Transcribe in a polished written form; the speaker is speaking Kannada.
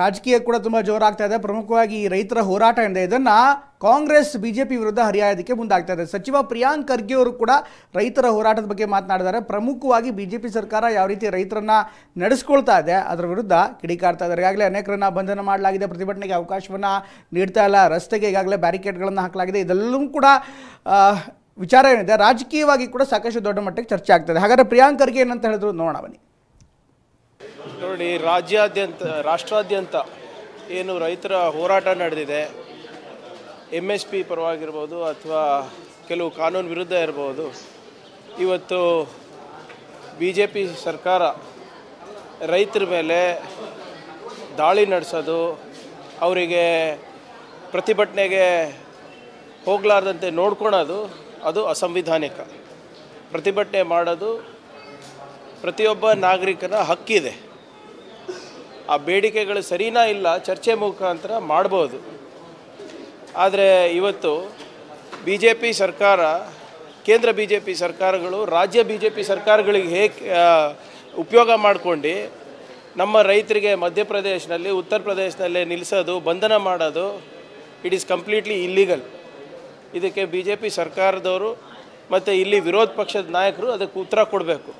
ರಾಜಕೀಯ ಕೂಡ ತುಂಬಾ ಜೋರಾಗ್ತಾ ಇದೆ. ಪ್ರಮುಖವಾಗಿ ರೈತರ ಹೋರಾಟ ಏನಿದೆ ಇದನ್ನ ಕಾಂಗ್ರೆಸ್ ಬಿಜೆಪಿ ವಿರುದ್ಧ ಹರಿಯಾಯೋದಕ್ಕೆ ಮುಂದಾಗ್ತಾ ಇದೆ. ಸಚಿವ ಪ್ರಿಯಾಂಕ್ ಖರ್ಗೆ ಅವರು ಕೂಡ ರೈತರ ಹೋರಾಟದ ಬಗ್ಗೆ ಮಾತನಾಡಿದ್ದಾರೆ. ಪ್ರಮುಖವಾಗಿ ಬಿಜೆಪಿ ಸರ್ಕಾರ ಯಾವ ರೀತಿ ರೈತರನ್ನ ನಡೆಸ್ಕೊಳ್ತಾ ಇದೆ ಅದರ ವಿರುದ್ಧ ಕಿಡಿಕಾರ್ತಾ ಇದ್ದಾರೆ. ಈಗಾಗಲೇ ಅನೇಕರನ್ನ ಬಂಧನ ಮಾಡಲಾಗಿದೆ, ಪ್ರತಿಭಟನೆಗೆ ಅವಕಾಶವನ್ನ ನೀಡ್ತಾ ಇಲ್ಲ, ರಸ್ತೆಗೆ ಈಗಾಗಲೇ ಬ್ಯಾರಿಕೇಡ್ಗಳನ್ನು ಹಾಕಲಾಗಿದೆ. ಇದೆಲ್ಲವೂ ಕೂಡ ವಿಚಾರ ಏನಿದೆ ರಾಜಕೀಯವಾಗಿ ಕೂಡ ಸಾಕಷ್ಟು ದೊಡ್ಡ ಮಟ್ಟಕ್ಕೆ ಚರ್ಚೆ ಆಗ್ತದೆ. ಹಾಗಾದ್ರೆ ಪ್ರಿಯಾಂಕ್ ಖರ್ಗೆ ಏನಂತ ಹೇಳಿದ್ರು ನೋಡೋಣ ಬನ್ನಿ. ನೋಡಿ, ರಾಷ್ಟ್ರಾದ್ಯಂತ ಏನು ರೈತರ ಹೋರಾಟ ನಡೆದಿದೆ, MSP ಪರವಾಗಿರ್ಬೋದು ಅಥವಾ ಕೆಲವು ಕಾನೂನು ವಿರುದ್ಧ ಇರ್ಬೋದು, ಇವತ್ತು BJP ಸರ್ಕಾರ ರೈತರ ಮೇಲೆ ದಾಳಿ ನಡೆಸೋದು, ಅವರಿಗೆ ಪ್ರತಿಭಟನೆಗೆ ಹೋಗಲಾರ್ದಂತೆ ನೋಡ್ಕೊಳೋದು ಅದು ಅಸಂವಿಧಾನಿಕ. ಪ್ರತಿಭಟನೆ ಮಾಡೋದು ಪ್ರತಿಯೊಬ್ಬ ನಾಗರಿಕನ ಹಕ್ಕಿದೆ. ಆ ಬೇಡಿಕೆಗಳು ಸರಿನಾ ಇಲ್ಲ ಚರ್ಚೆ ಮುಖಾಂತರ ಮಾಡ್ಬೋದು. ಆದರೆ ಇವತ್ತು BJP ಸರ್ಕಾರ, ಕೇಂದ್ರ BJP ಸರ್ಕಾರಗಳು ರಾಜ್ಯ BJP ಸರ್ಕಾರಗಳಿಗೆ ಹೇಗೆ ಉಪಯೋಗ ಮಾಡ್ಕೊಂಡು ನಮ್ಮ ರೈತರಿಗೆ ಮಧ್ಯಪ್ರದೇಶನಲ್ಲಿ, ಉತ್ತರ ಪ್ರದೇಶದಲ್ಲಿ ನಿಲ್ಲಿಸೋದು, ಬಂಧನ ಮಾಡೋದು, ಇಟ್ ಈಸ್ ಕಂಪ್ಲೀಟ್ಲಿ ಇಲ್ಲಿಗಲ್. ಇದಕ್ಕೆ BJP ಸರ್ಕಾರದವರು ಮತ್ತು ಇಲ್ಲಿ ವಿರೋಧ ಪಕ್ಷದ ನಾಯಕರು ಅದಕ್ಕೆ ಉತ್ತರ ಕೊಡಬೇಕು.